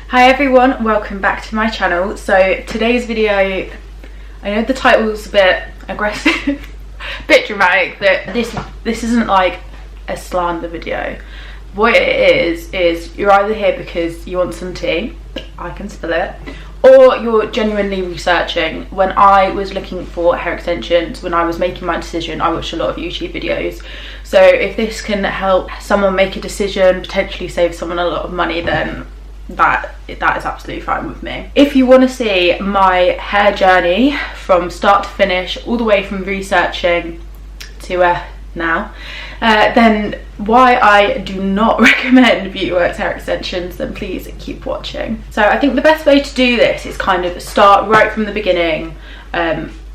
Hi everyone, welcome back to my channel. So today's video, I know the title's a bit aggressive, a bit dramatic, but this isn't like a slander video. What it is you're either here because you want some tea, I can spill it, or you're genuinely researching. When I was looking for hair extensions, when I was making my decision, I watched a lot of YouTube videos. So if this can help someone make a decision, potentially save someone a lot of money, then that is absolutely fine with me. If you want to see my hair journey from start to finish, all the way from researching to now, then why I do not recommend Beautyworks hair extensions, then please keep watching. So I think the best way to do this is kind of start right from the beginning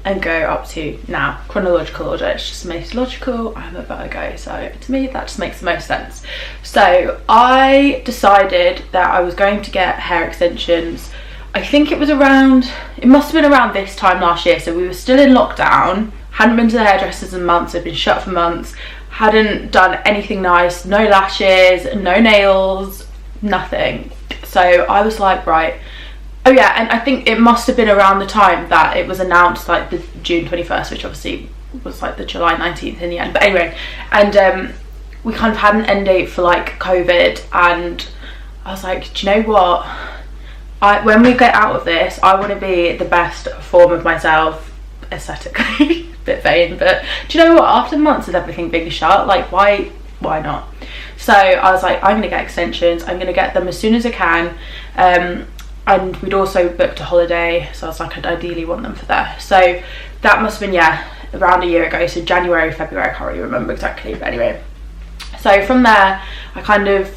and go up to now. Chronological order, it's just most logical. I'm a Virgo, so to me that just makes the most sense. So I decided that I was going to get hair extensions. I think it must have been around this time last year, so we were still in lockdown, hadn't been to the hairdressers in months, had been shut for months, hadn't done anything nice, no lashes, no nails, nothing. So I was like, right. Oh yeah, and I think it must have been around the time that it was announced, like the June 21st, which obviously was like the July 19th in the end. But anyway, and we kind of had an end date for like COVID, and I was like, do you know what? When we get out of this, I want to be the best form of myself aesthetically. Bit vain, but do you know what? After months of everything being shut, like why not? So I was like, I'm gonna get extensions. I'm gonna get them as soon as I can. And we'd also booked a holiday, so I was like, I'd ideally want them for there. So that must have been, yeah, around a year ago. So January, February, I can't really remember exactly, but anyway. So from there, I kind of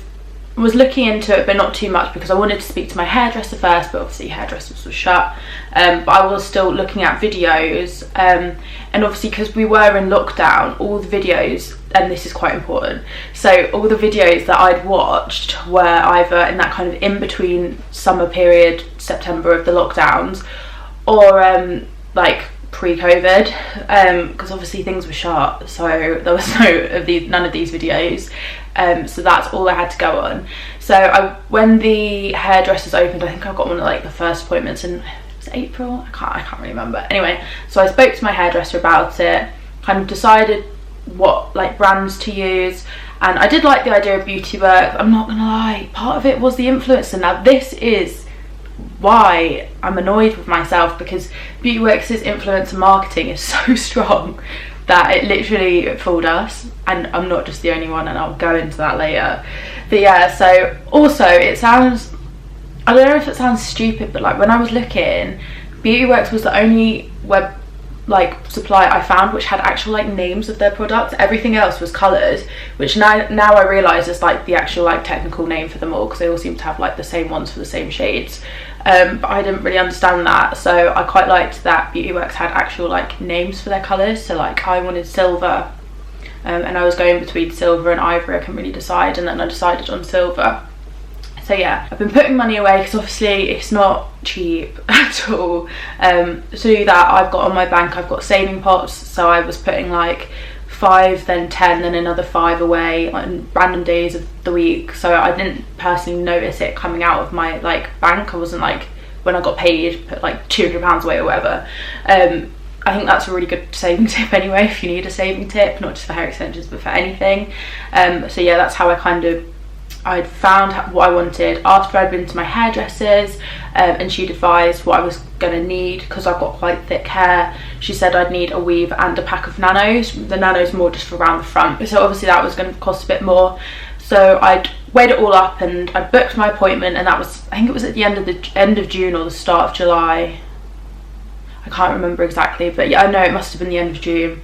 was looking into it, but not too much, because I wanted to speak to my hairdresser first, but obviously hairdressers were shut. But I was still looking at videos, and obviously because we were in lockdown, all the videos, and this is quite important, so all the videos that I'd watched were either in that kind of in-between summer period, September of the lockdowns, or like pre-COVID, because obviously things were shut, so there was none of these videos, so that's all I had to go on. So when the hairdressers opened, I think I got one of like the first appointments in April, I can't really remember. Anyway, so I spoke to my hairdresser about it, kind of decided what like brands to use, and I did like the idea of Beautyworks. I'm not gonna lie, part of it was the influencer. Now this is why I'm annoyed with myself, because Beautyworks' influencer marketing is so strong that it literally fooled us, and I'm not just the only one, and I'll go into that later. But yeah, so also it sounds, I don't know if it sounds stupid, but like when I was looking, Beautyworks was the only web like supply I found which had actual like names of their products. Everything else was colours, which now I realise is like the actual like technical name for them all, because they all seem to have like the same ones for the same shades. But I didn't really understand that, so I quite liked that Beautyworks had actual like names for their colours. So like I wanted silver, and I was going between silver and ivory, I couldn't really decide, and then I decided on silver. So yeah, I've been putting money away because obviously it's not cheap at all. To do that, I've got on my bank, I've got saving pots, so I was putting like 5, then 10, then another 5 away on random days of the week. So I didn't personally notice it coming out of my like bank. I wasn't like, when I got paid, put like £200 away or whatever. I think that's a really good saving tip anyway, if you need a saving tip, not just for hair extensions but for anything. So yeah, that's how I'd found what I wanted after I'd been to my hairdressers, and she'd advised what I was going to need, because I've got quite thick hair. She said I'd need a weave and a pack of Nanos. The Nanos more just for around the front, so obviously that was going to cost a bit more. So I'd weighed it all up and I booked my appointment, and that was, I think it was at the end of June or the start of July. I can't remember exactly, but yeah, I know it must have been the end of June.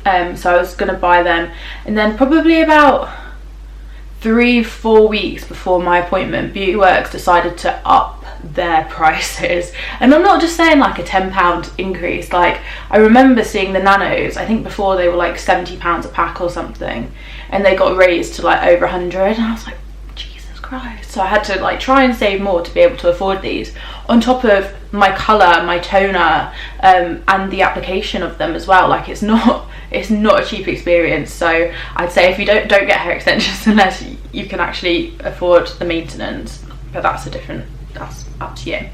So I was going to buy them, and then probably about 3-4 weeks before my appointment, Beautyworks decided to up their prices. And I'm not just saying like a £10 increase. Like I remember seeing the Nanos, I think before they were like £70 a pack or something, and they got raised to like over 100, and I was like, Jesus Christ. So I had to like try and save more to be able to afford these, on top of my colour, my toner, and the application of them as well. Like it's not a cheap experience. So I'd say if you don't get hair extensions unless you can actually afford the maintenance, but that's up to you.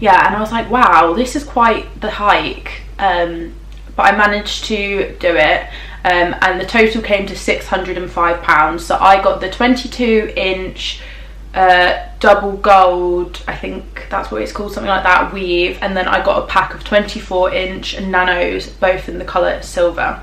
Yeah, and I was like, wow, this is quite the hike, but I managed to do it, and the total came to £605. So I got the 22-inch double gold, I think that's what it's called, something like that, weave, and then I got a pack of 24-inch nanos, both in the colour silver.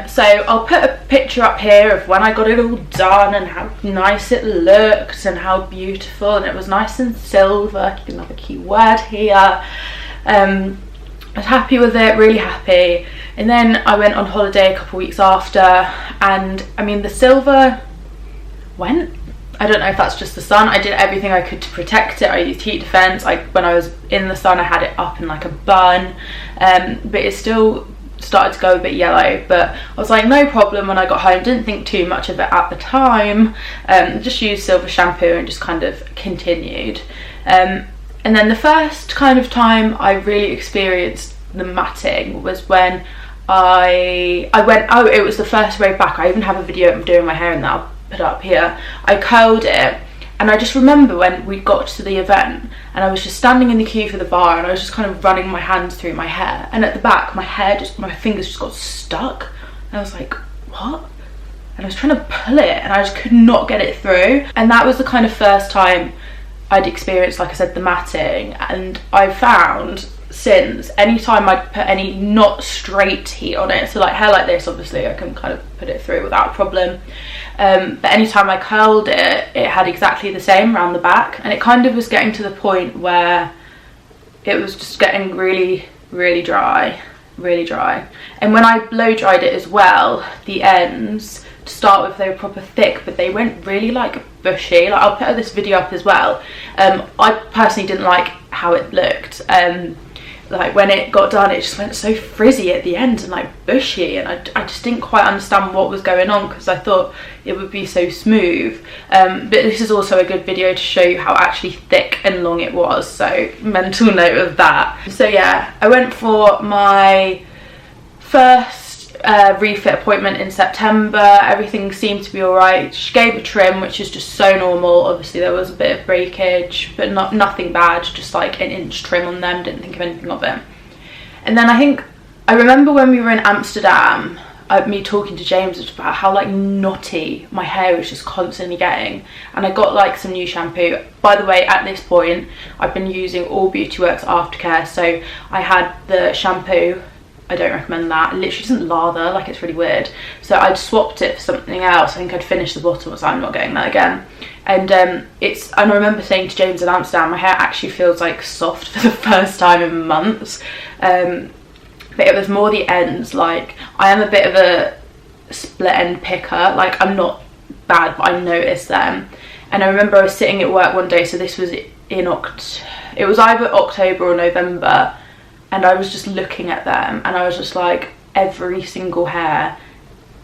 So I'll put a picture up here of when I got it all done and how nice it looked and how beautiful, and it was nice and silver, another key word here. I was happy with it, really happy. And then I went on holiday a couple of weeks after, and I mean the silver went. I don't know if that's just the sun. I did everything I could to protect it. I used heat defense. When I was in the sun I had it up in like a bun, but it still started to go a bit yellow, but I was like, no problem. When I got home, didn't think too much of it at the time, just used silver shampoo and just kind of continued. And then the first kind of time I really experienced the matting was when I went, oh, it was the first way back. I even have a video of doing my hair, and that I'll put up here. I curled it, and I just remember when we got to the event and I was just standing in the queue for the bar, and I was just kind of running my hands through my hair, and at the back my fingers just got stuck, and I was like, what? And I was trying to pull it and I just could not get it through. And that was the kind of first time I'd experienced, like I said, the matting. And I found since, anytime I'd put any not straight heat on it, so like hair like this, obviously I can kind of put it through without a problem, but anytime I curled it, it had exactly the same around the back, and it kind of was getting to the point where it was just getting really, really dry, really dry. And when I blow dried it as well, the ends, to start with, they were proper thick, but they went really like bushy. Like, I'll put this video up as well. I personally didn't like how it looked. Like when it got done, it just went so frizzy at the end and like bushy, and I just didn't quite understand what was going on, because I thought it would be so smooth. But this is also a good video to show you how actually thick and long it was, so mental note of that. So yeah, I went for my first refit appointment in September. Everything seemed to be alright. She gave a trim, which is just so normal. Obviously there was a bit of breakage, but nothing bad, just like an inch trim on them. Didn't think of anything of it. And then I remember when we were in Amsterdam, me talking to James about how like knotty my hair was just constantly getting, and I got like some new shampoo. By the way, at this point I've been using all Beautyworks aftercare, so I had the shampoo. I don't recommend that. It literally doesn't lather, like it's really weird. So I'd swapped it for something else. I think I'd finished the bottle, so I'm not getting that again. And and I remember saying to James in Amsterdam, my hair actually feels like soft for the first time in months. But it was more the ends. Like, I am a bit of a split end picker. Like, I'm not bad, but I noticed them. And I remember I was sitting at work one day, so this was in it was either October or November, and I was just looking at them and I was just like, every single hair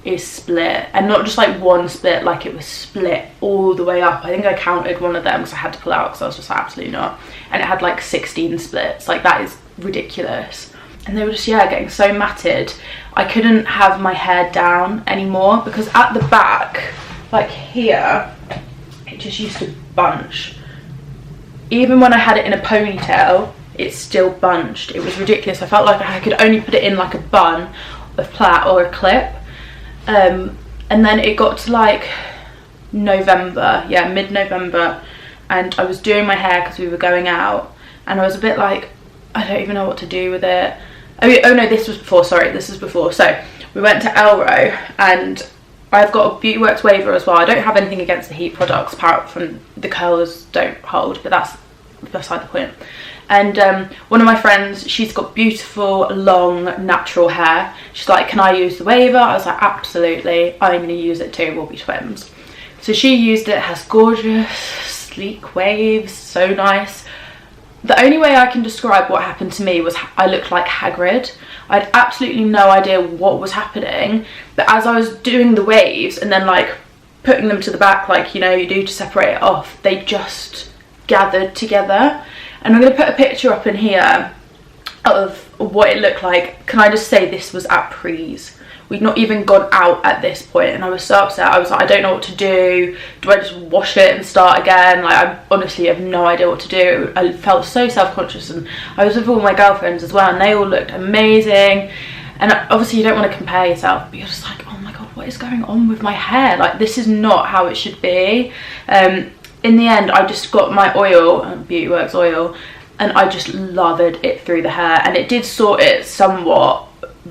is split, and not just like one split, like it was split all the way up. I think I counted one of them because I had to pull out, because I was just like, absolutely not. And it had like 16 splits. Like, that is ridiculous. And they were just, yeah, getting so matted. I couldn't have my hair down anymore, because at the back, like here, it just used to bunch. Even when I had it in a ponytail, it still bunched. It was ridiculous. I felt like I could only put it in like a bun, a plait or a clip. And then it got to like November, yeah, mid-November, and I was doing my hair because we were going out, and I was a bit like, I don't even know what to do with it. Oh no, this was before, sorry, this was before. So we went to Elro, and I've got a Beautyworks waiver as well. I don't have anything against the heat products, apart from the curlers don't hold, but that's beside the point. And one of my friends, she's got beautiful, long, natural hair. She's like, can I use the waiver? I was like, absolutely, I'm gonna use it too, we'll be twins. So she used it, has gorgeous, sleek waves, so nice. The only way I can describe what happened to me was I looked like Hagrid. I had absolutely no idea what was happening, but as I was doing the waves and then like putting them to the back, like, you know, you do to separate it off, they just gathered together. And I'm going to put a picture up in here of what it looked like. Can I just say, this was at Pre's. We'd not even gone out at this point, and I was so upset. I was like, I don't know what to do. Do I just wash it and start again? Like, I honestly have no idea what to do. I felt so self-conscious, and I was with all my girlfriends as well, and they all looked amazing. And obviously you don't want to compare yourself, but you're just like, oh my god, what is going on with my hair? Like, this is not how it should be. In the end, I just got my oil, Beautyworks oil, and I just lathered it through the hair, and it did sort it somewhat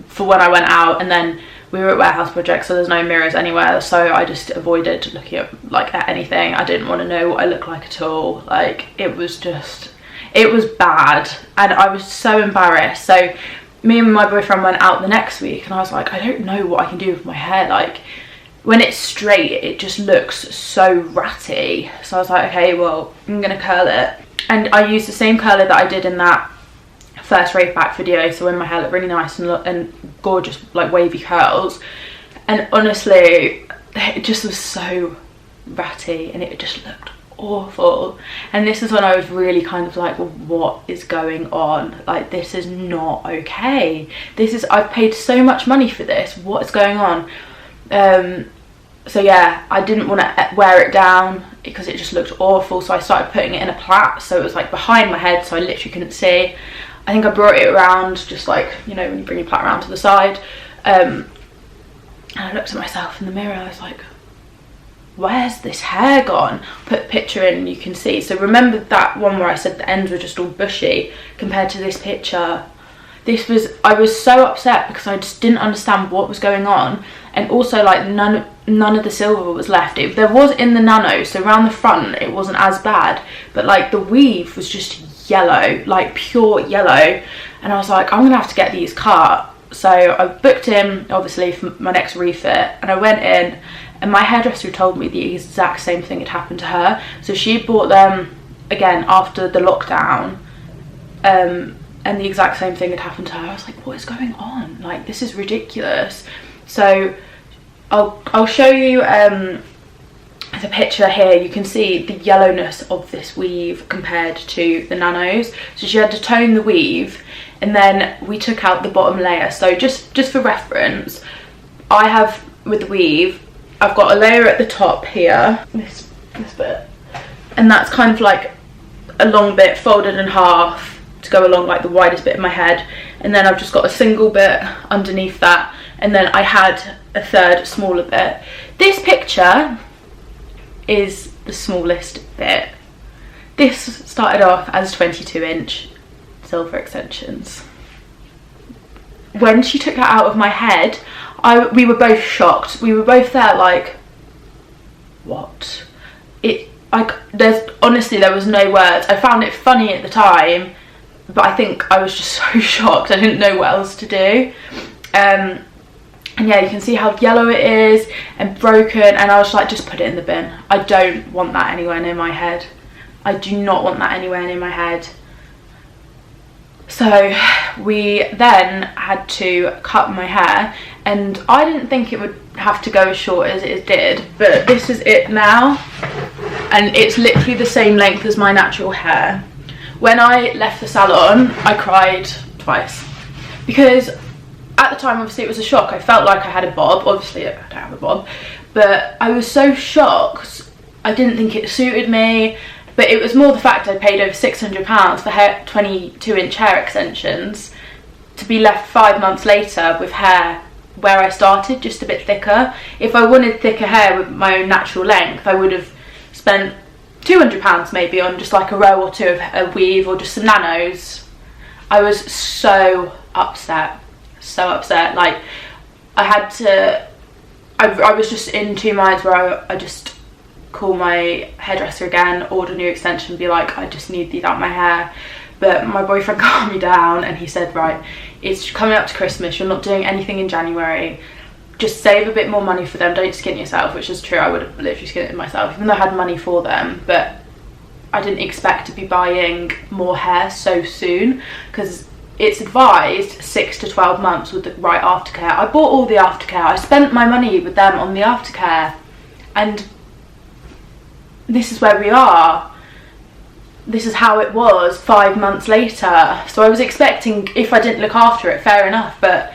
for when I went out. And then we were at warehouse projects, so there's no mirrors anywhere, so I just avoided looking at anything. I didn't want to know what I looked like at all. Like, it was bad, and I was so embarrassed. So me and my boyfriend went out the next week, and I was like, I don't know what I can do with my hair. Like, when it's straight, it just looks so ratty. So I was like, okay, well, I'm gonna curl it. And I used the same curler that I did in that first rave back video, so when my hair looked really nice and gorgeous, like wavy curls. And honestly, it just was so ratty, and it just looked awful. And this is when I was really kind of like, well, what is going on? Like, this is not okay. I've paid so much money for this. What is going on? So yeah, I didn't want to wear it down because it just looked awful, so I started putting it in a plait, so it was like behind my head, so I literally couldn't see. I think I brought it around, just like, you know, when you bring your plait around to the side, and I looked at myself in the mirror. I was like, where's this hair gone? Put a picture in and you can see. So remember that one where I said the ends were just all bushy compared to this picture? I was so upset because I just didn't understand what was going on. And also, like, none of the silver was left. There was in the Nanos, so around the front it wasn't as bad, but like the weave was just yellow, like pure yellow. And I was like, I'm gonna have to get these cut. So I booked in, obviously, for my next refit, and I went in, and my hairdresser told me the exact same thing had happened to her. So she bought them again after the lockdown, and the exact same thing had happened to her. I was like, what is going on? Like, this is ridiculous. So I'll show you the picture here. You can see the yellowness of this weave compared to the Nanos. So she had to tone the weave, and then we took out the bottom layer. So just for reference, I have, with the weave, I've got a layer at the top here, this bit, and that's kind of like a long bit folded in half to go along like the widest bit of my head, and then I've just got a single bit underneath that, and then I had a third smaller bit. This picture is the smallest bit. This started off as 22-inch silver extensions. When she took that out of my head, we were both shocked. We were both there like, what? Honestly, there was no words. I found it funny at the time, but I think I was just so shocked. I didn't know what else to do. And yeah, you can see how yellow it is and broken, and I was like, just put it in the bin. I don't want that anywhere near my head. I do not want that anywhere near my head. So we then had to cut my hair, and I didn't think it would have to go as short as it did, but this is it now, and it's literally the same length as my natural hair. When I left the salon, I cried twice, because at the time, obviously, it was a shock. I felt like I had a bob. Obviously, I don't have a bob, but I was so shocked. I didn't think it suited me, but it was more the fact I paid over £600 for 22-inch hair extensions to be left 5 months later with hair where I started, just a bit thicker. If I wanted thicker hair with my own natural length, I would have spent £200 maybe on just like a row or two of a weave or just some Nanos. I was so upset. Like, I was just in two minds where I just call my hairdresser again, order a new extension, be like, I just need these out my hair. But my boyfriend calmed me down, and he said, right, it's coming up to Christmas, you're not doing anything in January, just save a bit more money for them, don't skin yourself. Which is true, I would have literally skinned it myself, even though I had money for them. But I didn't expect to be buying more hair so soon, because it's advised 6 to 12 months with the right aftercare. I bought all the aftercare. I spent my money with them on the aftercare, and this is where we are. This is how it was 5 months later. So I was expecting, if I didn't look after it, fair enough, but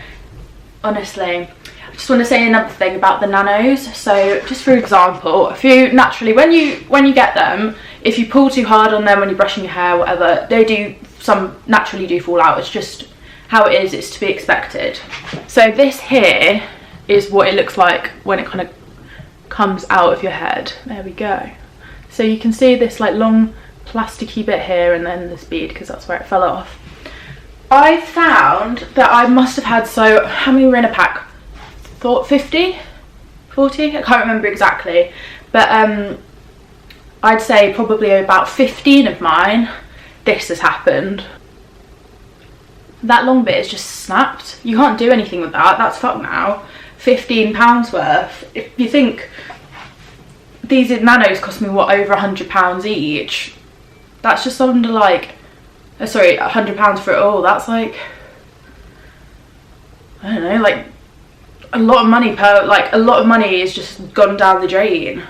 honestly, just want to say another thing about the Nanos. So just for example, if you naturally, when you get them, if you pull too hard on them when you're brushing your hair, whatever, they do, some naturally do fall out. It's just how it is, it's to be expected. So this here is what it looks like when it kind of comes out of your head. There we go. So you can see this like long plasticky bit here, and then this bead, because that's where it fell off. I found that I must have had, so how many were in a pack? Thought 50, 40, I can't remember exactly, but I'd say probably about 15 of mine this has happened. That long bit is just snapped. You can't do anything with that. That's fucked now. £15 worth. If you think these Nanos cost me what, over £100 each, that's just under like, sorry, £100 for it all. That's like, I don't know, like a lot of money per, like a lot of money is just gone down the drain.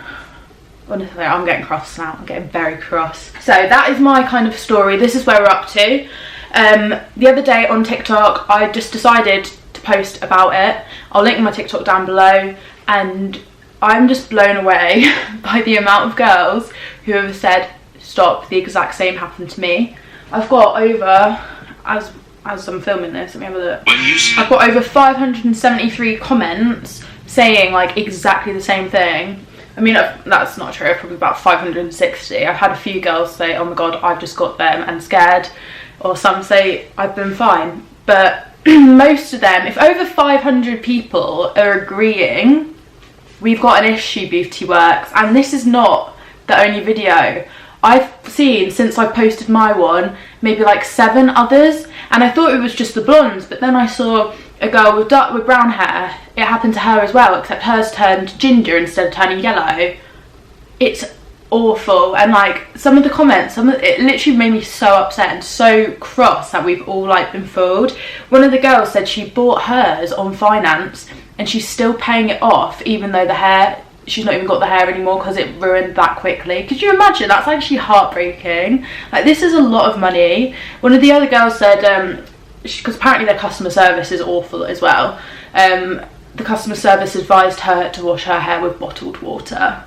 Honestly, I'm getting cross now. I'm getting very cross. So that is my kind of story. This is where we're up to. The other day on TikTok, I just decided to post about it. I'll link my TikTok down below, and I'm just blown away by the amount of girls who have said, stop, the exact same happened to me. I've got over, as I'm filming this, let me have a look. I've got over 573 comments saying like exactly the same thing. I mean, that's not true, probably about 560. I've had a few girls say, oh my god, I've just got them and scared. Or some say, I've been fine. But most of them, if over 500 people are agreeing, we've got an issue, Beautyworks. And this is not the only video. I've seen, since I posted my one, maybe like 7 others. And I thought it was just the blondes, but then I saw a girl with brown hair. It happened to her as well, except hers turned ginger instead of turning yellow. It's awful. And like some of the comments, it literally made me so upset and so cross that we've all like been fooled. One of the girls said she bought hers on finance and she's still paying it off, even though the hair, she's not even got the hair anymore because it ruined that quickly. Could you imagine? That's actually heartbreaking. Like, this is a lot of money. One of the other girls said, because apparently their customer service is awful as well, the customer service advised her to wash her hair with bottled water.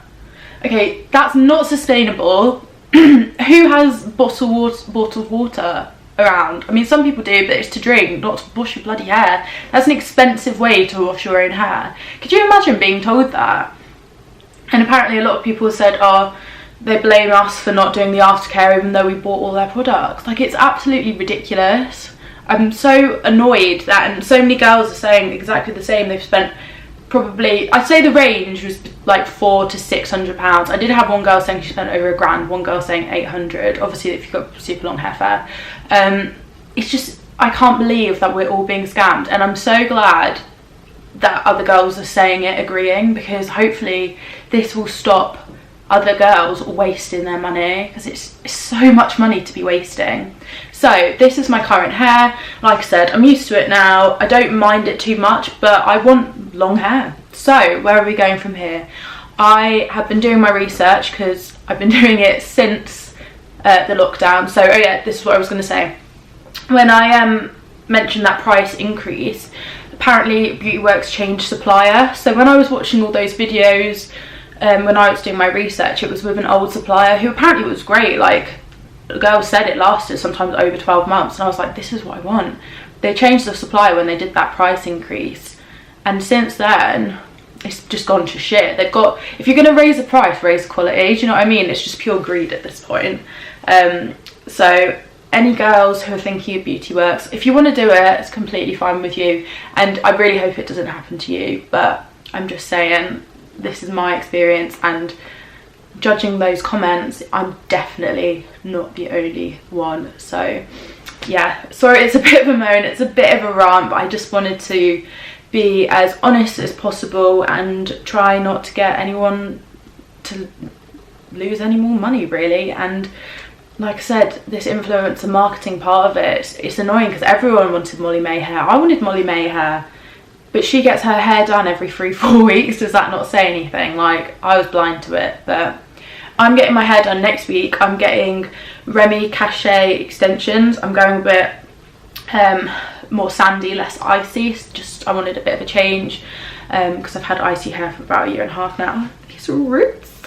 Okay, that's not sustainable. Who has bottled water around? I mean, some people do, but it's to drink, not to wash your bloody hair. That's an expensive way to wash your own hair. Could you imagine being told that? And apparently a lot of people said, oh, they blame us for not doing the aftercare even though we bought all their products. Like, it's absolutely ridiculous. I'm so annoyed that, and so many girls are saying exactly the same. They've spent probably, I'd say the range was like £400 to £600. I did have one girl saying she spent over £1,000, one girl saying 800. Obviously if you've got super long hair fair. It's just, I can't believe that we're all being scammed, and I'm so glad that other girls are saying it, agreeing, because hopefully this will stop other girls wasting their money, because it's so much money to be wasting. So this is my current hair. Like I said, I'm used to it now. I don't mind it too much, but I want long hair. So where are we going from here? I have been doing my research because I've been doing it since the lockdown. So, oh yeah, this is what I was going to say. When I mentioned that price increase, apparently Beautyworks changed supplier. So when I was watching all those videos, when I was doing my research, it was with an old supplier who apparently was great. Like, the girl said it lasted sometimes over 12 months, and I was like, this is what I want. They changed the supplier when they did that price increase, and since then it's just gone to shit. They've got, if you're going to raise the price, raise the quality. Do you know what I mean? It's just pure greed at this point. So any girls who are thinking of Beautyworks, if you want to do it, it's completely fine with you, and I really hope it doesn't happen to you, but I'm just saying, this is my experience, and judging those comments, I'm definitely not the only one. So yeah, sorry, it's a bit of a moan, it's a bit of a rant, but I just wanted to be as honest as possible and try not to get anyone to lose any more money, really. And like I said, this influencer marketing part of it, it's annoying because everyone wanted Molly May hair. I wanted Molly May hair, but she gets her hair done every 3-4 weeks. Does that not say anything? Like, I was blind to it. But I'm getting my hair done next week. I'm getting Remy Cachet extensions. I'm going a bit more sandy, less icy. Just, I wanted a bit of a change. because I've had icy hair for about 1.5 years now. These roots.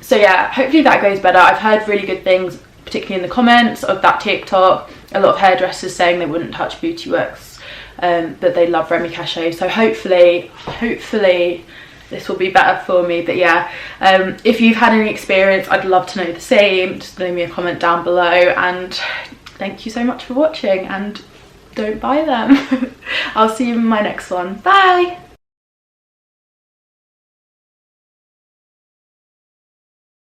So yeah, hopefully that goes better. I've heard really good things, particularly in the comments of that TikTok. A lot of hairdressers saying they wouldn't touch Beautyworks, but they love Remy Cachet. So hopefully this will be better for me. But yeah, if you've had any experience, I'd love to know the same. Just leave me a comment down below, and thank you so much for watching, and don't buy them. I'll see you in my next one. Bye.